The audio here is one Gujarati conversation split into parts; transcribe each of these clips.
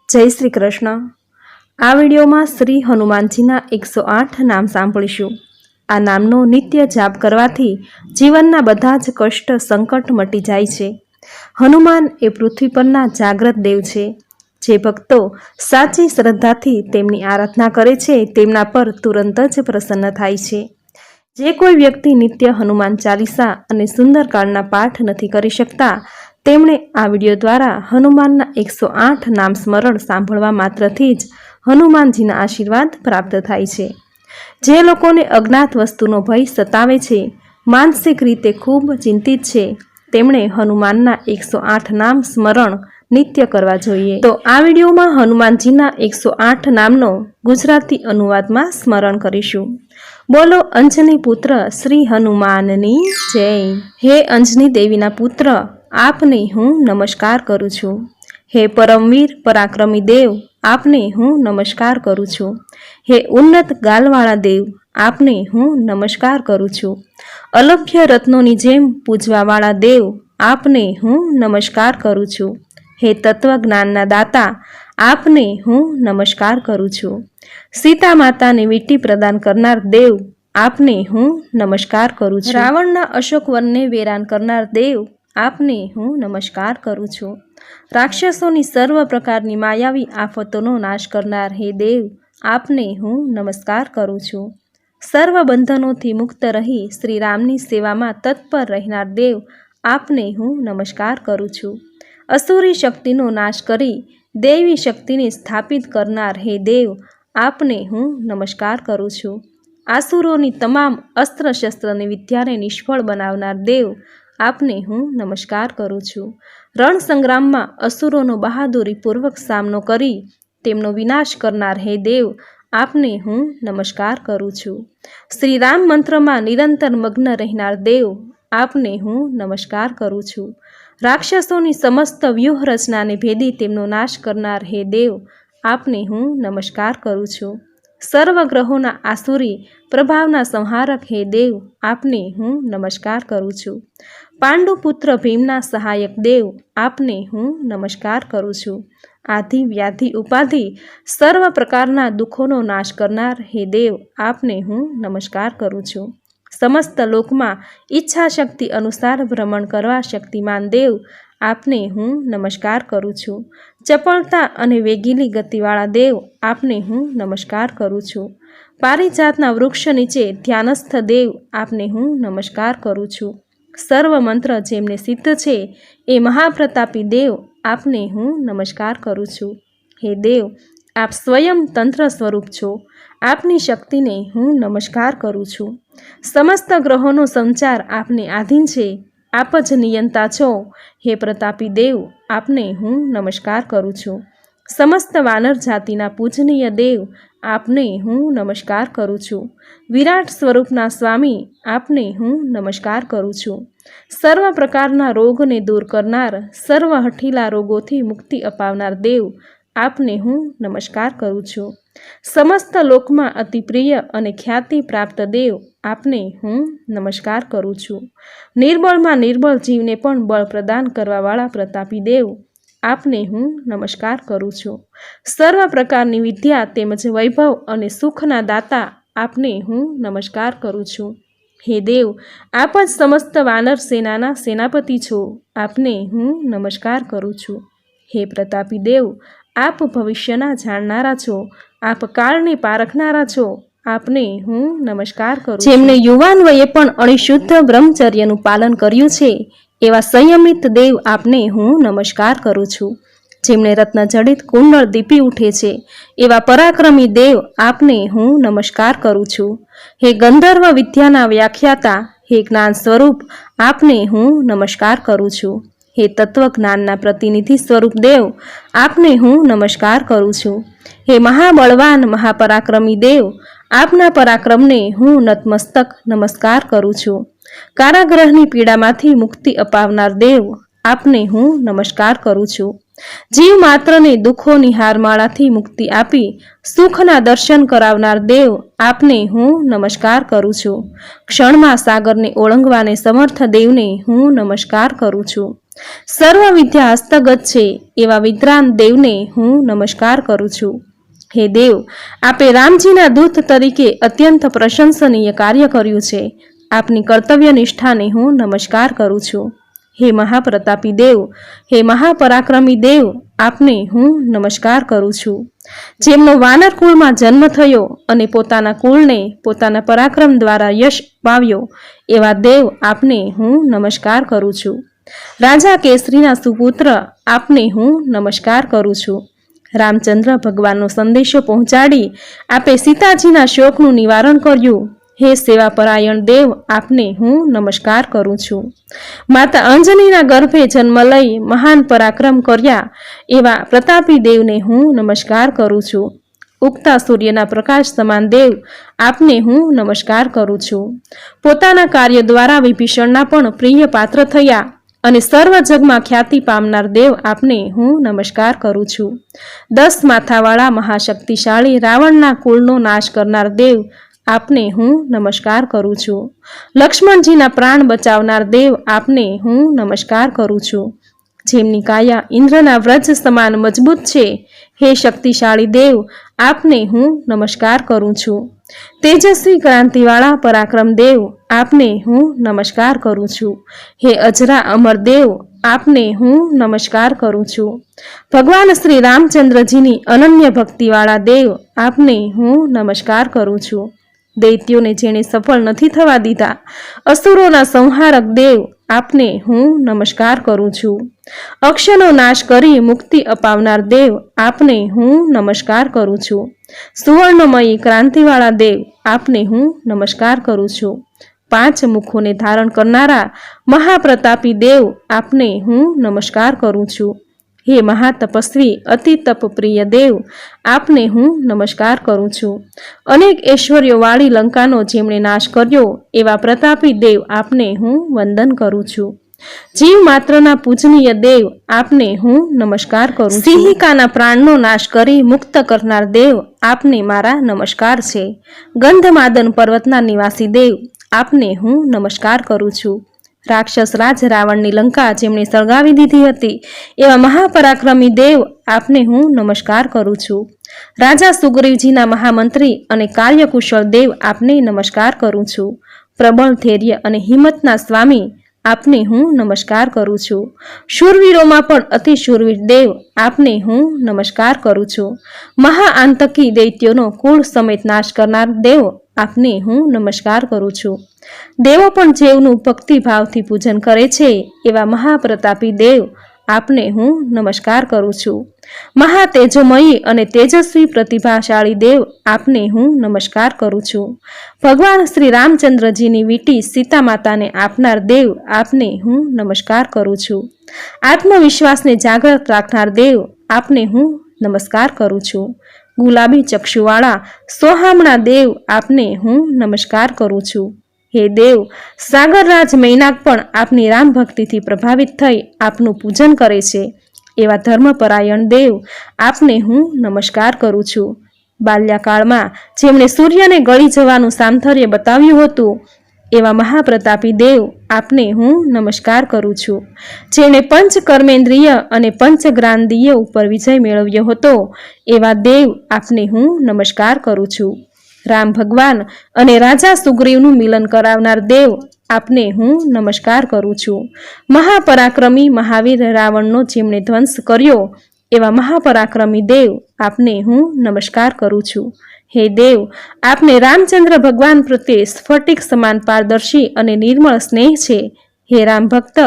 જય શ્રી કૃષ્ણ। આ વિડીયોમાં શ્રી હનુમાનજીના 108 નામ સાંભળીશું। આ નામનો નિત્ય જાપ કરવાથી જીવનના બધા જ કષ્ટ સંકટ મટી જાય છે। હનુમાન એ પૃથ્વી પરના જાગ્રત દેવ છે। જે ભક્તો સાચી શ્રદ્ધાથી તેમની આરાધના કરે છે તેમના પર તુરંત જ પ્રસન્ન થાય છે। જે કોઈ વ્યક્તિ નિત્ય હનુમાન ચાલીસા અને સુંદરકાંડના પાઠ નથી કરી શકતા તેમણે આ વિડીયો દ્વારા હનુમાનના 108 નામ સ્મરણ સાંભળવા માત્રથી જ હનુમાનજીના આશીર્વાદ પ્રાપ્ત થાય છે। જે લોકોને અજ્ઞાત વસ્તુનો ભય સતાવે છે, માનસિક રીતે ખૂબ ચિંતિત છે, તેમણે હનુમાનના 108 નામ સ્મરણ નિત્ય કરવા જોઈએ। તો આ વિડીયોમાં હનુમાનજીના 108 નામનો ગુજરાતી અનુવાદમાં સ્મરણ કરીશું। બોલો અંજની પુત્ર શ્રી હનુમાનની જય। હે અંજની દેવીના પુત્ર, આપને હું નમસ્કાર કરું છું। હે પરમવીર પરાક્રમી દેવ, આપને હું નમસ્કાર કરું છું। હે ઉન્નત ગાલવાળા દેવ, આપને હું નમસ્કાર કરું છું। અલભ્ય રત્નોની જેમ પૂજવાવાળા દેવ, આપને હું નમસ્કાર કરું છું। હે તત્વજ્ઞાનના દાતા, આપને હું નમસ્કાર કરું છું। સીતા માતાને વીંટી પ્રદાન કરનાર દેવ, આપને હું નમસ્કાર કરું છું। રાવણના અશોક વનને વેરાન કરનાર દેવ, આપને હું નમસ્કાર કરું છું। રાક્ષસોની સર્વ પ્રકારની માયાવી આફતોનો નાશ કરનાર હે દેવ, આપને હું નમસ્કાર કરું છું। સર્વ બંધનોથી મુક્ત રહી શ્રી રામની સેવામાં તત્પર રહેનાર દેવ, આપને હું નમસ્કાર કરું છું। અસુરી શક્તિનો નાશ કરી દૈવી શક્તિને સ્થાપિત કરનાર હે દેવ, આપને હું નમસ્કાર કરું છું। આસુરોની તમામ અસ્ત્ર શસ્ત્રની વિદ્યાને નિષ્ફળ બનાવનાર દેવ, આપને હું નમસ્કાર કરું છું। રણ સંગ્રામમાં અસુરોનો બહાદુરીપૂર્વક સામનો કરી તેમનો વિનાશ કરનાર હે દેવ, આપને હું નમસ્કાર કરું છું। શ્રી રામ મંત્રમાં નિરંતર મગ્ન રહેનાર દેવ, આપને હું નમસ્કાર કરું છું। રાક્ષસોની સમસ્ત વ્યૂહ રચનાને ભેદી તેમનો નાશ કરનાર હે દેવ, આપને હું નમસ્કાર કરું છું। સર્વ ગ્રહોના આસુરી પ્રભાવના સંહારક હે દેવ, આપને હું નમસ્કાર કરું છું। પાંડુપુત્ર ભીમના સહાયક દેવ, આપને હું નમસ્કાર કરું છું। આધિ વ્યાધિ ઉપાધિ સર્વ પ્રકારના દુઃખોનો નાશ કરનાર હે દેવ, આપને હું નમસ્કાર કરું છું। સમસ્ત લોકમાં ઈચ્છા શક્તિ અનુસાર ભ્રમણ કરવા શક્તિમાન દેવ, આપને હું નમસ્કાર કરું છું। ચપળતા અને વેગીલી ગતિવાળા દેવ, આપને હું નમસ્કાર કરું છું। પારિજાતના વૃક્ષ નીચે ધ્યાનસ્થ દેવ, આપને હું નમસ્કાર કરું છું। સર્વ મંત્ર જેમને સિદ્ધ છે એ મહાપ્રતાપી દેવ, આપને હું નમસ્કાર કરું છું। હે દેવ, આપ સ્વયં તંત્ર સ્વરૂપ છો, આપની શક્તિને હું નમસ્કાર કરું છું। સમસ્ત ગ્રહોનો સંચાર આપને આધીન છે, આપ જ નિયંતા છો। હે પ્રતાપી દેવ, આપને હું નમસ્કાર કરું છું। સમસ્ત વાનર જાતિના પૂજનીય દેવ, આપને હું નમસ્કાર કરું છું। વિરાટ સ્વરૂપના સ્વામી, આપને હું નમસ્કાર કરું છું। સર્વ પ્રકારના રોગને દૂર કરનાર, સર્વ હઠીલા રોગોથી મુક્તિ અપાવનાર દેવ, આપને હું નમસ્કાર કરું છું। સમસ્ત લોકમાં અતિ પ્રિય અને ખ્યાતિ પ્રાપ્ત દેવ, આપને હું નમસ્કાર કરું છું। નિર્બળમાં નિર્બળ જીવને પણ બળ પ્રદાન કરવાવાળા પ્રતાપી દેવ, આપને હું નમસ્કાર કરું છું। સર્વ પ્રકારની વિદ્યા તેમજ વૈભવ અને સુખના દાતા, આપને હું નમસ્કાર કરું છું। હે દેવ, આપ જ સમસ્ત વાનર સેનાના સેનાપતિ છો, આપને હું નમસ્કાર કરું છું। હે પ્રતાપી દેવ, આપ ભવિષ્યના જાણનારા છો, આપ કાળને પારખનારા છો, આપને હું નમસ્કાર કરું છું। જેમણે યુવાન વયે પણ અણિશુદ્ધ બ્રહ્મચર્યનું પાલન કર્યું છે એવા સંયમિત દેવ, આપને હું નમસ્કાર કરું છું। જેમણે રત્નજડિત કુંડળ દીપી ઉઠે છે એવા પરાક્રમી દેવ, આપને હું નમસ્કાર કરું છું। હે ગંધર્વ વિદ્યાના વ્યાખ્યાતા, હે જ્ઞાન સ્વરૂપ, આપને હું નમસ્કાર કરું છું। હે તત્વજ્ઞાનના પ્રતિનિધિ સ્વરૂપ દેવ, આપને હું નમસ્કાર કરું છું। હે મહાબળવાન મહાપરાક્રમી દેવ, આપના પરાક્રમને હું નતમસ્તક નમસ્કાર કરું છું। કારાગ્રહની પીડામાંથી મુક્તિ અપાવનાર દેવ, આપને હું નમસ્કાર કરું છું। જીવ માત્રને દુઃખોની હારમાળાથી મુક્તિ આપી સુખના દર્શન કરાવનાર દેવ, આપને હું નમસ્કાર કરું છું। ક્ષણમાં સાગરને ઓળંગવાને સમર્થ દેવને હું નમસ્કાર કરું છું। સર્વ વિદ્યા હસ્તગત છે એવા વિદ્રાન દેવને હું નમસ્કાર કરું છું. હે દેવ, આપે રામજીના દૂત તરીકે અત્યંત પ્રશંસનીય કાર્ય કર્યું છે. આપની કર્તવ્ય નિષ્ઠાને હું નમસ્કાર કરું છું. હે મહાપ્રતાપી દેવ, હે મહાપરાક્રમી દેવ, આપને હું નમસ્કાર કરું છું. જેમનો વાનર કુળમાં જન્મ થયો અને પોતાના કુળને પોતાના પરાક્રમ દ્વારા યશ અપાવ્યો એવા દેવ, આપને હું નમસ્કાર કરું છું. રાજા કેસરીના સુપુત્ર, આપને હું નમસ્કાર કરું છું. રામચંદ્ર ભગવાનનો સંદેશો પહોંચાડી આપે સીતાજીના શોકનું નિવારણ કર્યું. હે સેવાપરાયણ દેવ, આપને હું નમસ્કાર કરું છું. માતા અંજનીના ગર્ભે જન્મ લઈ મહાન પરાક્રમ કર્યા એવા પ્રતાપી દેવને હું નમસ્કાર કરું છું. ઉગતા સૂર્યના પ્રકાશ સમાન દેવ, આપને હું નમસ્કાર કરું છું. પોતાના કાર્ય દ્વારા વિભીષણના પણ પ્રિય પાત્ર થયા અને સર્વ જગમાં ખ્યાતિ પામનાર દેવ, આપને હું નમસ્કાર કરું છું. 10 માથાવાળા મહાશક્તિશાળી રાવણના કુળનો નાશ કરનાર દેવ, આપને હું નમસ્કાર કરું છું. લક્ષ્મણજીના પ્રાણ બચાવનાર દેવ, આપને હું નમસ્કાર કરું છું. જેમની કાયા ઇન્દ્રના વ્રજ સમાન મજબૂત છે, હે શક્તિશાળી દેવ, આપને હું નમસ્કાર કરું છું. તેજસ્વી ક્રાંતિવાળા પરાક્રમ દેવ, આપને હું નમસ્કાર કરું છું. હે અજરા અમર દેવ, આપને હું નમસ્કાર કરું છું. ભગવાન શ્રી રામચંદ્રજીની અનન્ય ભક્તિવાળા દેવ, આપને હું નમસ્કાર કરું છું. દૈત્યોને જેણે સફળ નથી થવા દીધા, અસુરોના સંહારક દેવ, આપને હું નમસ્કાર કરું છું. અક્ષનો નાશ કરી મુક્તિ અપાવનાર દેવ, આપને હું નમસ્કાર કરું છું. સુવર્ણમયી ક્રાંતિવાળા દેવ, આપને હું નમસ્કાર કરું છું. 5 મુખોને ધારણ કરનારા મહાપ્રતાપી દેવ, આપને હું નમસ્કાર કરું છું. હે મહાતપસ્વી અતિ તપપ્રિય દેવ, આપને હું નમસ્કાર કરું છું. અનેક ઐશ્વર્યોવાળી લંકાનો જેમણે નાશ કર્યો એવા પ્રતાપી દેવ, આપને હું વંદન કરું છું. જીવ માત્રના પૂજનીય દેવ, આપને હું નમસ્કાર કરું છું. સિંહિકાના પ્રાણનો નાશ કરી મુક્ત કરનાર દેવ, આપને મારા નમસ્કાર છે. ગંધમાદન પર્વતના નિવાસી દેવ, આપને હું નમસ્કાર કરું છું. રાક્ષસ રાજ રાવણની લંકા જેમણે સળગાવી દીધી હતી એવા મહાપરાક્રમી દેવ, આપને હું નમસ્કાર કરું છું. રાજા સુગ્રીવજીના મહામંત્રી અને કાર્યકુશળ દેવ, આપને નમસ્કાર કરું છું. પ્રબળ ધૈર્ય અને હિંમતના સ્વામી, આપને હું નમસ્કાર કરું છું. શૂરવીરોમાં પણ અતિ શૂરવીર દેવ, આપને હું નમસ્કાર કરું છું. મહાઆંતકી દૈત્યોનો કુળ સમેત નાશ કરનાર દેવ, આપને હું નમસ્કાર કરું છું. દેવો પણ જેવનું ભક્તિભાવથી પૂજન કરે છે એવા મહાપ્રતાપી દેવ, આપને હું નમસ્કાર કરું છું. મહાતેજોમયી અને તેજસ્વી પ્રતિભાશાળી દેવ, આપને હું નમસ્કાર કરું છું. ભગવાન શ્રી રામચંદ્રજીની વીટી સીતા માતાને આપનાર દેવ, આપને હું નમસ્કાર કરું છું. આત્મવિશ્વાસને જાગૃત રાખનાર દેવ, આપને હું નમસ્કાર કરું છું. ગુલાબી ચક્ષુવાળા સોહામણા દેવ, આપને હું નમસ્કાર કરું છું. હે દેવ, સાગરરાજ મૈનાક પણ આપની રામ ભક્તિથી પ્રભાવિત થઈ આપનું પૂજન કરે છે એવા ધર્મપરાયણ દેવ, આપને હું નમસ્કાર કરું છું. બાલ્યકાળમાં જેમણે સૂર્યને ગળી જવાનું સામથર્ય બતાવ્યું હતું એવા મહાપ્રતાપી દેવ, આપને હું નમસ્કાર કરું છું. જેણે પંચ કર્મેન્દ્રિય અને પંચગ્રાંદીય ઉપર વિજય મેળવ્યો હતો એવા દેવ, આપને હું નમસ્કાર કરું છું. રામ ભગવાન અને રાજા સુગ્રીવનું મિલન કરાવનાર દેવ, આપને હું નમસ્કાર કરું છું. મહાપરાક્રમી મહાવીર રાવણનો જેમણે ધ્વંસ કર્યો એવા મહાપરાક્રમી દેવ, આપને હું નમસ્કાર કરું છું. હે દેવ, આપને રામચંદ્ર ભગવાન પ્રત્યે સ્ફટિક સમાન પારદર્શી અને નિર્મળ સ્નેહ છે. હે રામ ભક્ત,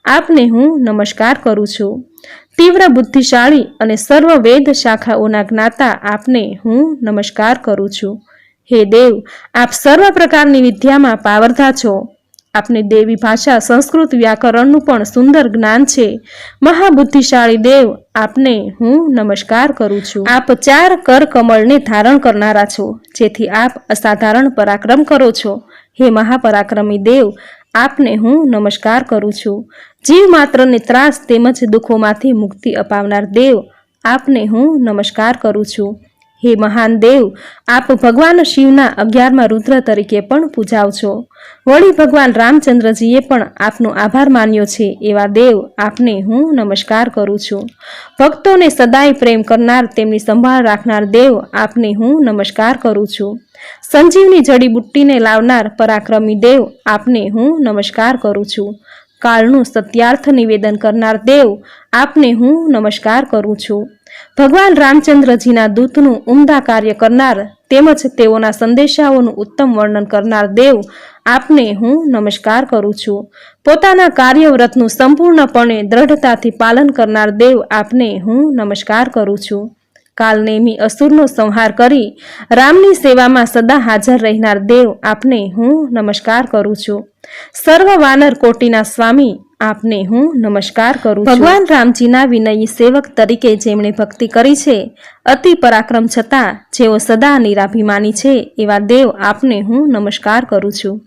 આપને હું નમસ્કાર કરું છું. તીવ્ર બુદ્ધિશાળી અને સર્વ વેદ શાખાઓના જ્ઞાતા, આપને હું નમસ્કાર કરું છું. હે દેવ, આપ સર્વ પ્રકારની વિદ્યામાં પાવરધા છો. આપને દેવી ભાષા સંસ્કૃત વ્યાકરણનું પણ સુંદર જ્ઞાન છે. મહાબુદ્ધિશાળી દેવ, આપને હું નમસ્કાર કરું છું. આપ 4 કર કમળને ધારણ કરનારા છો, જેથી આપ અસાધારણ પરાક્રમ કરો છો. હે મહાપરાક્રમી દેવ, આપને હું નમસ્કાર કરું છું. જીવ માત્રને ત્રાસ તેમજ દુઃખોમાંથી મુક્તિ અપાવનાર દેવ, આપને હું નમસ્કાર કરું છું. હે મહાન દેવ, આપ ભગવાન શિવના 11મા રુદ્ર તરીકે પણ પૂજાવ છો. વળી ભગવાન રામચંદ્રજીએ પણ આપનો આભાર માન્યો છે. એવા દેવ, આપને હું નમસ્કાર કરું છું. ભક્તોને સદાય પ્રેમ કરનાર, તેમની સંભાળ રાખનાર દેવ, આપને હું નમસ્કાર કરું છું. સંજીવની જડીબુટ્ટીને લાવનાર પરાક્રમી દેવ, આપને હું નમસ્કાર કરું છું. કાળનું સત્યાર્થ નિવેદન કરનાર દેવ, આપને હું નમસ્કાર કરું છું. ભગવાન રામચંદ્રજીના દૂતનું ઉમદા કાર્ય કરનાર તેમજ તેઓના સંદેશાઓનું ઉત્તમ વર્ણન કરનાર દેવ, આપને હું નમસ્કાર કરું છું. પોતાના કાર્યવ્રતનું સંપૂર્ણપણે દ્રઢતાથી પાલન કરનાર દેવ, આપને હું નમસ્કાર કરું છું. કાલનેમી અસુરનો સંહાર કરી રામની સેવામાં સદા હાજર રહેનાર દેવ, આપને હું નમસ્કાર કરું છું. સર્વ વાનર કોટીના સ્વામી, આપને હું નમસ્કાર કરું છું. ભગવાન રામજીના વિનયી સેવક તરીકે જેમણે ભક્તિ કરી છે, અતિ પરાક્રમ છતાં જેઓ સદા નિરાભિમાની છે, એવા દેવ, આપને હું નમસ્કાર કરું છું.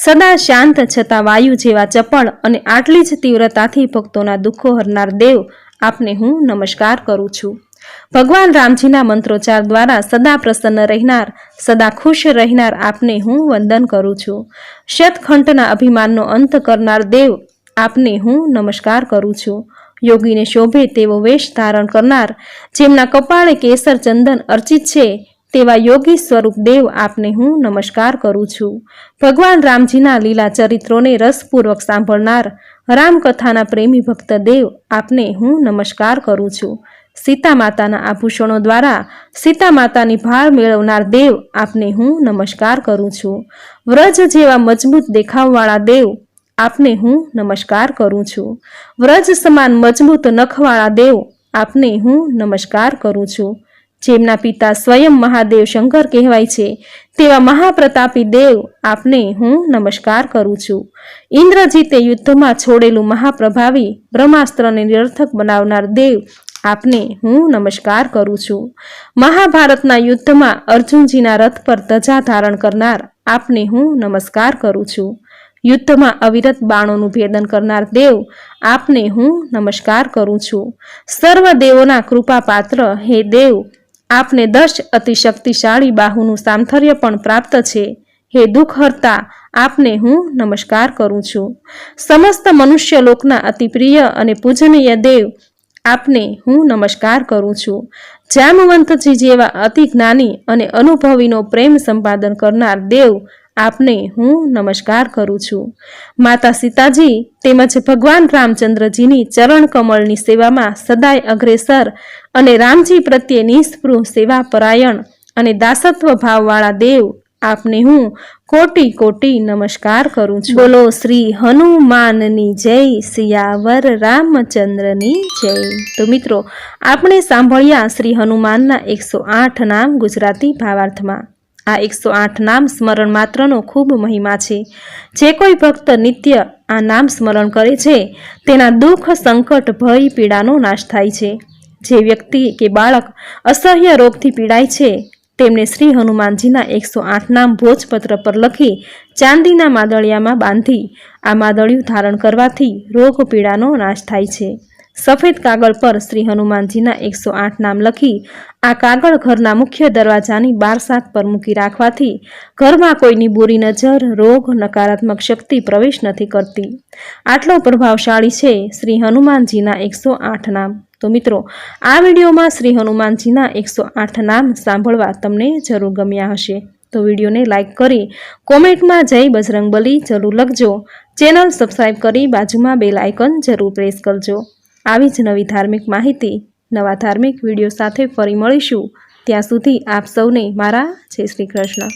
સદા શાંત છતાં વાયુ જેવા ચપળ અને આટલી જ તીવ્રતાથી ભક્તોના દુઃખો હરનાર દેવ, આપને હું નમસ્કાર કરું છું. ભગવાન રામજીના મંત્રોચ્ચાર દ્વારા સદા પ્રસન્ન રહેનાર, સદા ખુશ રહેનાર આપને હું વંદન કરું છું. શતખંડના અભિમાનનો અંત કરનાર દેવ, આપને હું નમસ્કાર કરું છું. યોગીને શોભે તેવો વેશ ધારણ કરનાર, જેમના કપાળે કેસર ચંદન અર્ચિત છે, તેવા યોગી સ્વરૂપ દેવ, આપને હું નમસ્કાર કરું છું. ભગવાન રામજીના લીલા ચરિત્રોને રસપૂર્વક સાંભળનાર, રામકથાના પ્રેમી ભક્ત દેવ, આપને હું નમસ્કાર કરું છું. સીતા માતાના આભૂષણો દ્વારા સીતા માતાની ભાળ મેળવનાર દેવ, આપને હું નમસ્કાર કરું છું. વ્રજ જેવા મજબૂત દેખાવવાળા દેવ, આપને હું નમસ્કાર કરું છું. વ્રજ સમાન મજબૂત નખવાળા દેવ, આપને હું નમસ્કાર કરું છું. જેમના પિતા સ્વયં મહાદેવ શંકર કહેવાય છે, તેવા મહાપ્રતાપી દેવ, આપને હું નમસ્કાર કરું છું. ઇન્દ્રજીતે યુદ્ધમાં છોડેલું મહાપ્રભાવી બ્રહ્માસ્ત્રને નિરર્થક બનાવનાર દેવ, આપને હું નમસ્કાર કરું છું. મહાભારતના યુદ્ધમાં અર્જુનજીના રથ પર ધજા ધારણ કરનાર, આપને હું નમસ્કાર કરું છું. યુદ્ધમાં અવિરત બાણોનું ભેદન કરનાર દેવ, આપને હું નમસ્કાર કરું છું. સર્વ દેવોના કૃપા પાત્ર હે દેવ, આપને 10 અતિ શક્તિશાળી બાહુનું સામર્થ્ય પણ પ્રાપ્ત છે. હે દુઃખહર્તા, આપને હું નમસ્કાર કરું છું. સમસ્ત મનુષ્ય લોકના અતિ પ્રિય અને પૂજનીય દેવ, આપને હું નમસ્કાર કરું છું. જામવંતજી જેવા અતિ જ્ઞાની અને અનુભવીનો પ્રેમ સંપાદન કરનાર દેવ, આપને હું નમસ્કાર કરું છું. માતા સીતાજી તેમજ ભગવાન રામચંદ્રજીની ચરણ કમળની સેવામાં સદાય અગ્રેસર અને રામજી પ્રત્યે નિસ્પૃહ સેવા પરાયણ અને દાસત્વ ભાવવાળા દેવ, આપને હું કોટી કોટી નમસ્કાર કરું છું. બોલો શ્રી હનુમાનની જય, સિયાવર રામચંદ્રની જય. તો મિત્રો, આપણે સાંભળ્યા શ્રી હનુમાનના 108 નામ ગુજરાતી ભાવાર્થમાં. આ 108 નામ સ્મરણ માત્રનો ખૂબ મહિમા છે. જે કોઈ ભક્ત નિત્ય આ નામ સ્મરણ કરે છે, તેના દુઃખ, સંકટ, ભય, પીડાનો નાશ થાય છે. જે વ્યક્તિ કે બાળક અસહ્ય રોગથી પીડાય છે, તેમને શ્રી હનુમાનજીના 108 નામ ભોજપત્ર પર લખી ચાંદીના માદળિયામાં બાંધી આ માદળિયું ધારણ કરવાથી રોગ પીડાનો નાશ થાય છે. સફેદ કાગળ પર શ્રી હનુમાનજીના 108 નામ લખી આ કાગળ ઘરના મુખ્ય દરવાજાની 12 શાખ પર મૂકી રાખવાથી ઘરમાં કોઈની બુરી નજર, રોગ, નકારાત્મક શક્તિ પ્રવેશ નથી કરતી. આટલો પ્રભાવશાળી છે શ્રી હનુમાનજીના 108 નામ. તો મિત્રો, આ વિડીયોમાં શ્રી હનુમાનજીના 108 નામ સાંભળવા તમને જરૂર ગમ્યા હશે. તો વિડીયોને લાઇક કરી કોમેન્ટમાં જય બજરંગબલી જરૂર લખજો. ચેનલ સબસ્ક્રાઈબ કરી બાજુમાં બેલ આઇકન જરૂર પ્રેસ કરજો. આવી જ નવી ધાર્મિક માહિતી, નવા ધાર્મિક વિડીયો સાથે ફરી મળીશું. ત્યાં સુધી આપ સૌને મારા જય શ્રી કૃષ્ણ.